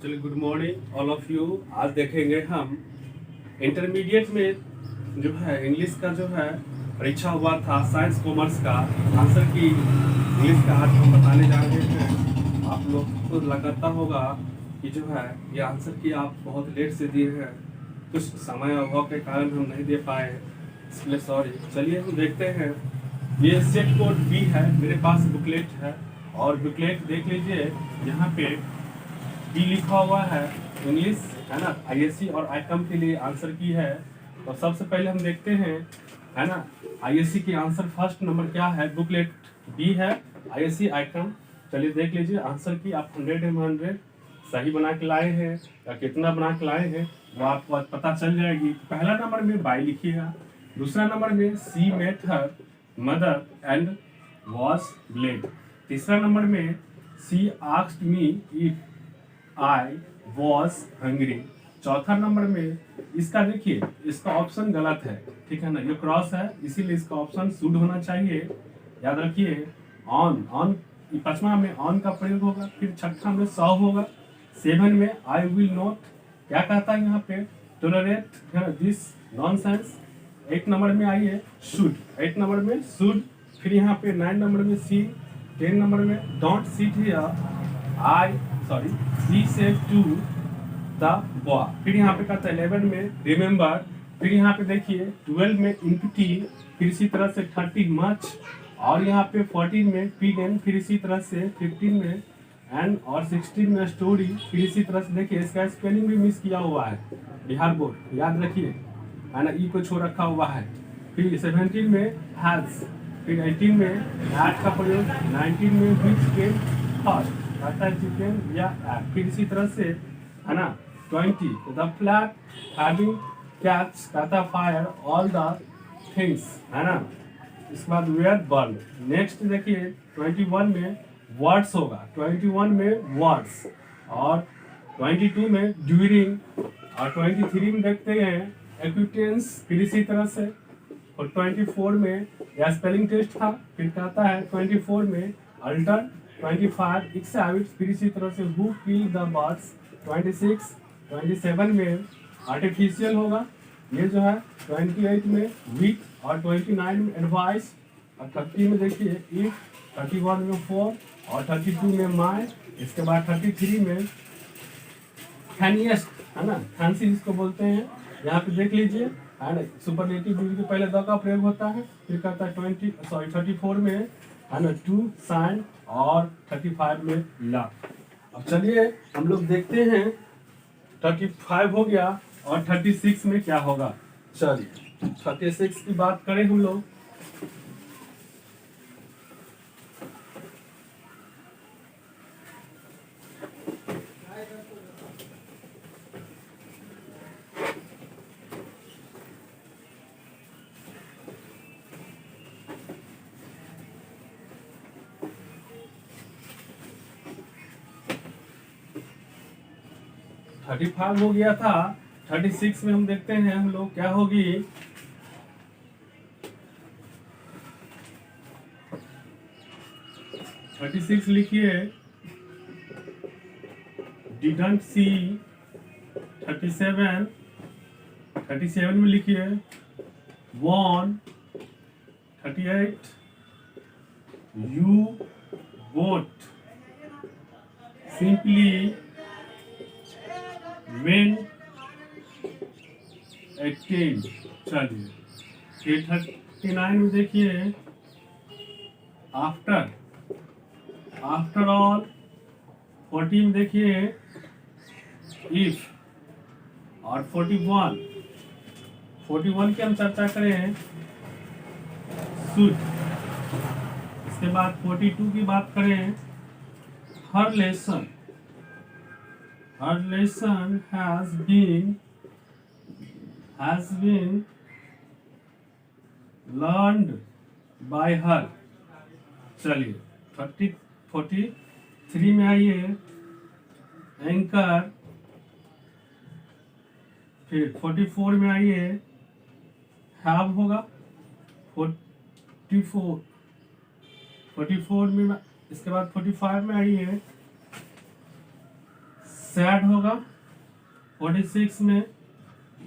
चलिए good morning all of you. आज देखेंगे हम इंटरमीडिएट में जो है इंग्लिश का जो है परीक्षा हुआ था साइंस कॉमर्स का आंसर की इंग्लिश का आज हम बताने जा रहे हैं। आप लोग को लगता होगा कि जो है ये आंसर की आप बहुत लेट से दिए हैं, कुछ समय अभाव के कारण हम नहीं दे पाए, इसलिए सॉरी। चलिए हम देखते हैं। ये सेट कोड बी है, मेरे पास बुकलेट है और बुकलेट देख लीजिए, यहाँ पे बी लिखा हुआ है इंग्लिश है ना, आईएससी और आइकम के लिए आंसर की है। तो सबसे पहले हम देखते हैं है ना, आईएससी की आंसर फर्स्ट नंबर क्या है, बुकलेट बी है, आईएससी आइकम। चलिए देख लीजिए आंसर की आप 100 में 100 सही बना के लाए हैं या कितना बना के लाए हैं वो आपको पता चल जाएगी। पहला नंबर में बाई लिखिएगा, दूसरा नंबर में she met her mother and wash blade, तीसरा नंबर में she asked me if I was hungry, चौथा नंबर में इसका देखिए इसका ऑप्शन गलत है, ठीक है ना, ये क्रॉस है इसीलिए इसका ऑप्शन शुड होना चाहिए, याद रखिए। ऑन ऑन पांचवा में ऑन का प्रयोग होगा, फिर छठा में सॉ होगा, सेवन में आई विल नॉट क्या कहता है यहाँ पे, टोलरेट दिस नॉनसेंस। 8 नंबर में आइए शुड, 8 नंबर में शुड, फिर यहाँ पे 9 नंबर में सी, 10 नंबर में don't sit here she said to the boy, फिर यहाँ पे कहता है 11 में रिमेम्बर, फिर यहाँ पे देखिए 12 में इम्पटी, फिर इसी तरह से 30 मच, और यहाँ पे 14 में पिगन, फिर इसी तरह से 15 में एंड, और 16 में स्टोरी, फिर इसी तरह से देखिए इसका स्पेलिंग भी मिस किया हुआ है, बिहार बोर्ड याद रखिए है ना, ई को छोड़ रखा हुआ है। फिर 17 में हैज, फिर 18 में एट का प्रयोग, 19 में व्हिच केम फर्स्ट कहता है चिकन या एग, फिर इसी तरह से है ना 20 द फ्लैट हैविंग कैच कहता फायर ऑल द थिंग्स है ना, इसके बाद वेयर बर्न। नेक्स्ट देखिए 21 में वर्ड्स होगा, 21 में वर्ड्स, और 22 में ड्यूरिंग, और 23 में देखते हैं एक्विटेंस, फिर इसी तरह से, और 24 में या स्पेलिंग टेस्ट था, फिर कहता है 24 में अल्टर, 25 एक्साइट, फिर इसी तरह से हु किल द बर्ड्स, 27 में आर्टिफिशियल होगा ये जो है, 28 में वीक, और 29 में एडवाइस, और 30 में देखिए इफ, 31 में फोर, और 32 में माई, इसके बाद 33 में फैनिएस्ट है ना, फैंसी जिसको बोलते हैं, यहाँ पे देख लीजिए है ना, सुपरलेटिव डिग्री के पहले द का प्रयोग होता है, फिर कहता है 34 में है ना टू साइन, और 35 में ला। अब चलिए हम लोग देखते हैं 35 हो गया और 36 में क्या होगा। चलिए 36 की बात करें हम लोग, थर्टी फाइव हो गया था, 36 में हम देखते हैं हम लोग क्या होगी। 36 लिखिए डिडंट सी, 37 में लिखिए won, 38 you vote, simply when 18। चलिए फिर 39 में देखिए आफ्टर ऑल, 40 में देखिए इफ, और 41 की हम चर्चा करें शुड, इसके बाद 42 की बात करें हर lesson has been learned by her। चलिए 43 में आइए एंकर, फिर 44 में आइए हैव होगा, 44 में, इसके बाद 45 में आइए सैड होगा। 46 में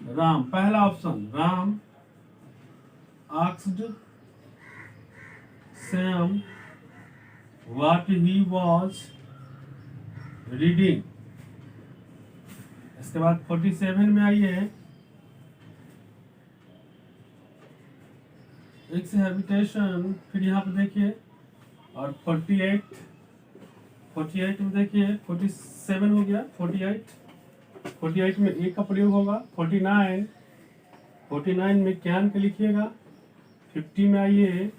राम, पहला option, Ram asked Sam what he was reading. इसके बाद 47 में आइए, एक्सहैबिटेशन, फिर यहाँ पे देखिए, और 48 में देखिए, 47 हो गया, 48 में ए का प्रयोग होगा। 49 में कैन के लिखिएगा। 50 में आइए,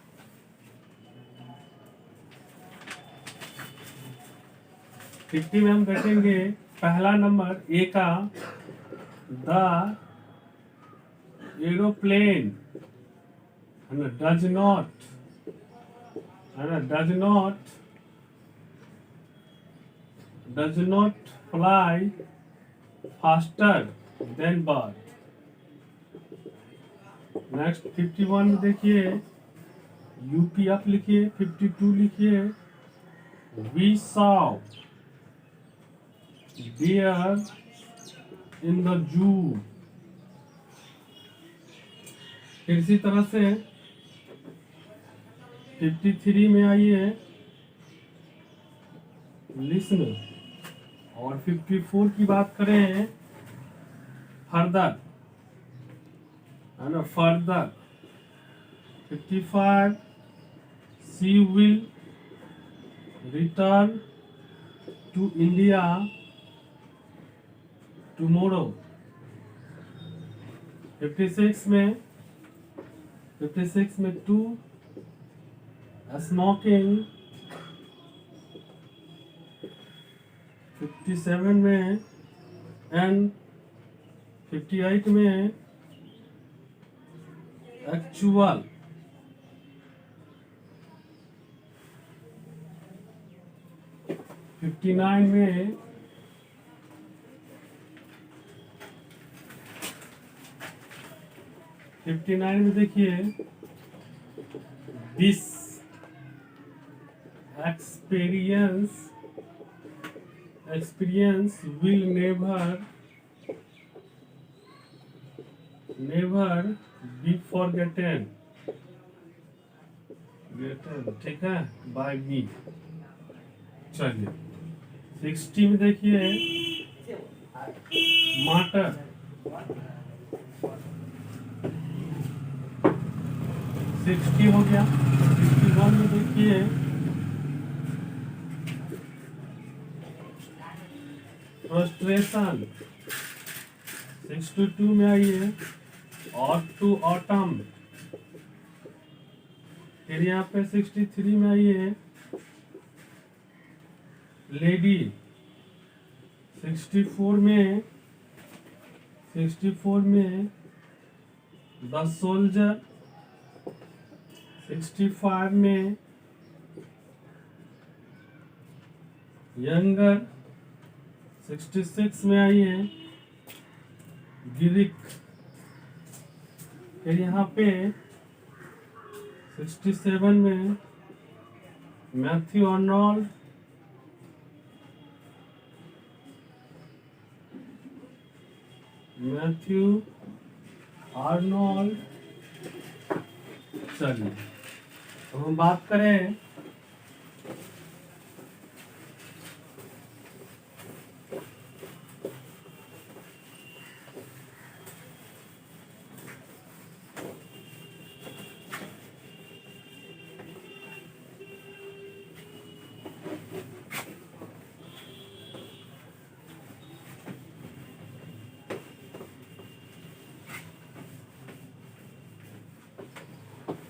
में हम देखेंगे पहला नंबर ए का, the aeroplane does not fly faster than bird. Next 51 में देखिए, यूपी आप लिखिए। 52 लिखिए, we saw deer in the zoo। फिर इसी तरह से 53 में आइए, लिसन। और 54 की बात करें, फर्दर, है ना, further. 55, she will return to India tomorrow. 56 में टू स्मोकिंग। 57 में एंड 58 में एक्चुअल। 59 में 59 में देखिए, this experience will never be forgotten, ठीक है, by me। चलिए 60 में देखिए, मटर। 60 हो गया। 61 में देखिए, फ्रस्ट्रेशन। 62 में आइए, और टू ऑटम। फिर यहाँ पे 63 में आइए, लेडी। 64 में द सोल्जर। 65 में यंगर। 66 में आइए, गिरिक। फिर यहाँ पे 67 में मैथ्यू आर्नोल्ड। चलिए, तो हम बात करें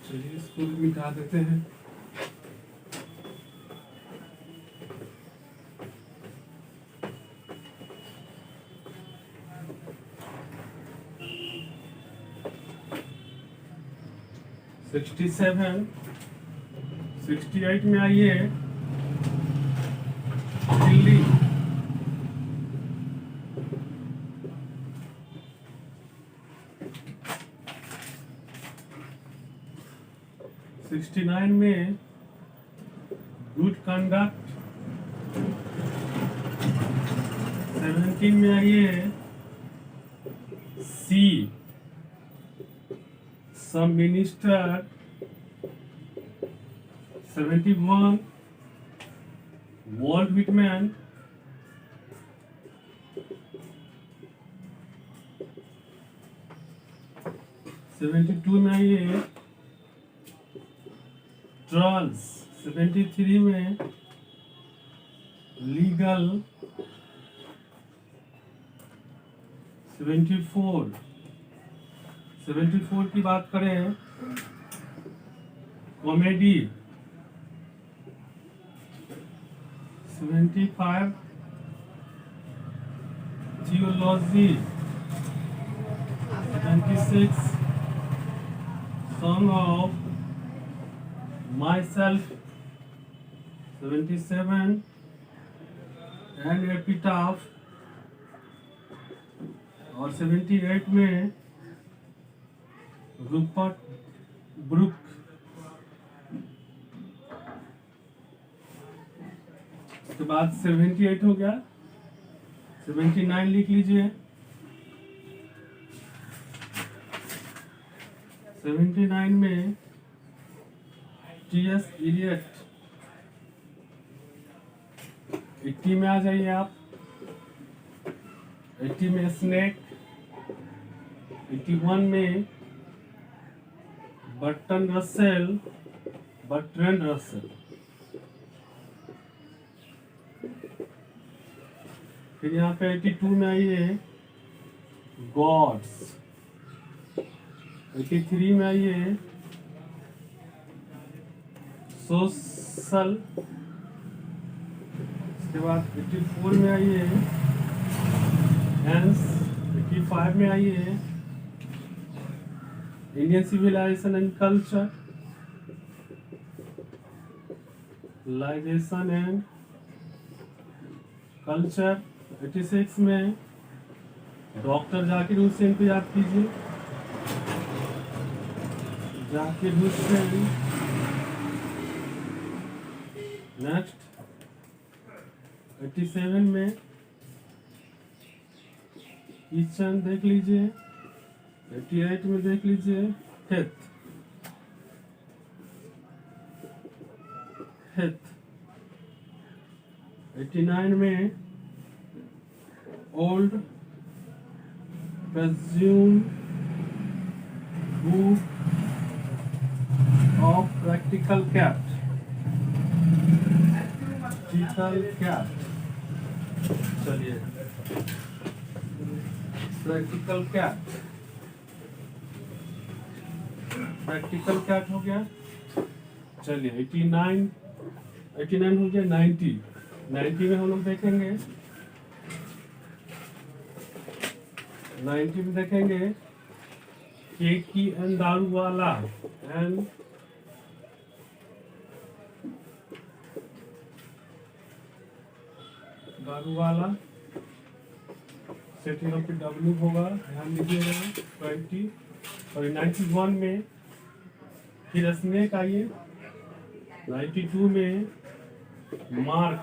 चलिए इसको मिटा देते हैं। सिक्सटी 68 में आइए, दिल्ली। 69 में गुड कंडक्ट। 19 में आइए सी, सम मिनिस्टर। 71 Walt Whitman. 72 में आइए ट्राल्स। 73 में लीगल। 74 की बात करें comedy. 75 theology. 76 song of my self. 77 and epitaph. और 78 में रूपर्ट ब्रुक। उसके बाद 78 हो गया। 79 लिख लीजिए। 79 में टी.एस. इलियट। 80 में आ जाइए आप। 80 में स्नेक। 81 में बर्टन रसेल। Bertrand Russell. फिर यहाँ पे 82 में आइए गॉड्स। 83 में आइए सोशल। उसके बाद 84 में आइए हैंस। 85 में आइए Indian civilisation and culture. Civilisation and culture. 86 में डॉक्टर जाकिर हुसैन को याद कीजिए। जाकिर हुसैन। नेक्स्ट 87 में किचन देख लीजिए। 88 में देख लीजिए हेथ। 89 में old presume book of practical cat। practical cat। चलिए प्रैक्टिकल कैट। प्रैक्टिकल कैट हो गया। चलिए 89 हो गया। 90 में हम लोग देखेंगे। 90 में देखेंगे Keki and Daruwalla and Daruwalla. Setting of W होगा, ध्यान दीजिएगा। 20 और 91 में फिर स्नेक आइए। 92 में मार्क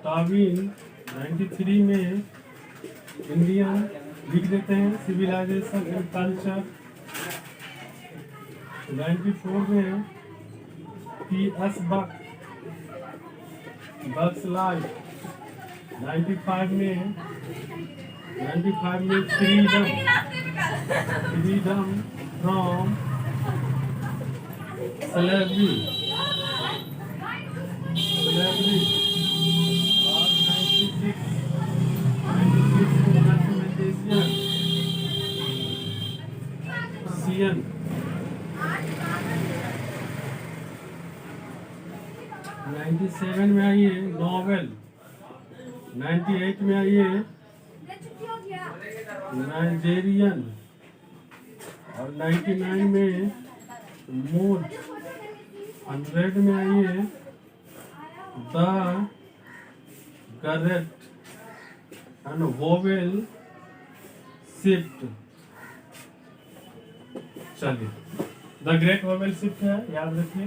टाविन। 93 में इंडियन लिख देते हैं सिविलाइजेशन एंड कल्चर। 94 में P.S. बक्स लाइफ। 95 में फ्रीडम फ्रॉम स्लेवरी। और 96 सियन। 97 में आइए नॉवेल। 98 में आइए नाइजेरियन। और 99 में मूड। 100 में आइए the correct and vowel shift. चलिए द ग्रेट वोवेल शिफ्ट है, याद रखिए।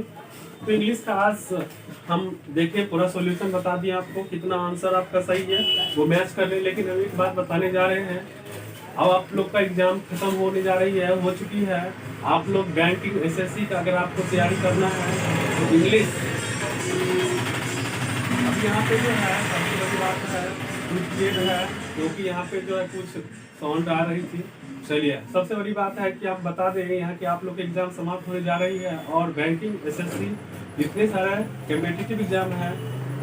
तो इंग्लिश का आज हम देखिए पूरा सॉल्यूशन बता दिया आपको, कितना आंसर आपका सही है वो मैच कर रहे। लेकिन अभी एक बात बताने जा रहे हैं, अब आप लोग का एग्जाम खत्म होने जा रही है, हो चुकी है। आप लोग बैंकिंग एसएससी का अगर आपको तैयारी करना है तो इंग्लिश, अब यहाँ पे जो है सबसे बड़ी बात है कुछ है, क्योंकि यहाँ पे जो है कुछ साउंड आ रही थी। चलिए, सबसे बड़ी बात है कि आप बता दें यहाँ कि आप लोग की एग्जाम समाप्त होने जा रही है, और बैंकिंग एसएससी जितने सारे कम्पिटिटिव एग्जाम है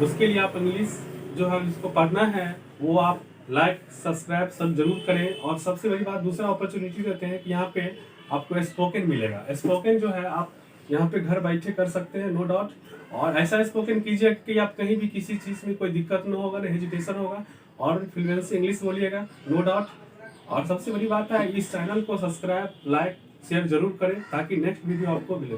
उसके लिए आप इंग्लिश जो है जिसको पढ़ना है वो आप लाइक सब्सक्राइब सब जरूर करें। और सबसे बड़ी बात, दूसरा अपॉर्चुनिटी देते हैं कि यहाँ पे आपको स्पोकन मिलेगा। स्पोकन जो है आप यहाँ पे घर बैठे कर सकते हैं, नो डाउट। और ऐसा स्पोकन कीजिए कि आप कहीं भी किसी चीज़ में कोई दिक्कत ना होगा, ना हेजिटेशन होगा, और फ्लुएंसी इंग्लिश बोलिएगा, नो डाउट। और सबसे बड़ी बात है, इस चैनल को सब्सक्राइब लाइक शेयर जरूर करें ताकि नेक्स्ट वीडियो आपको मिले।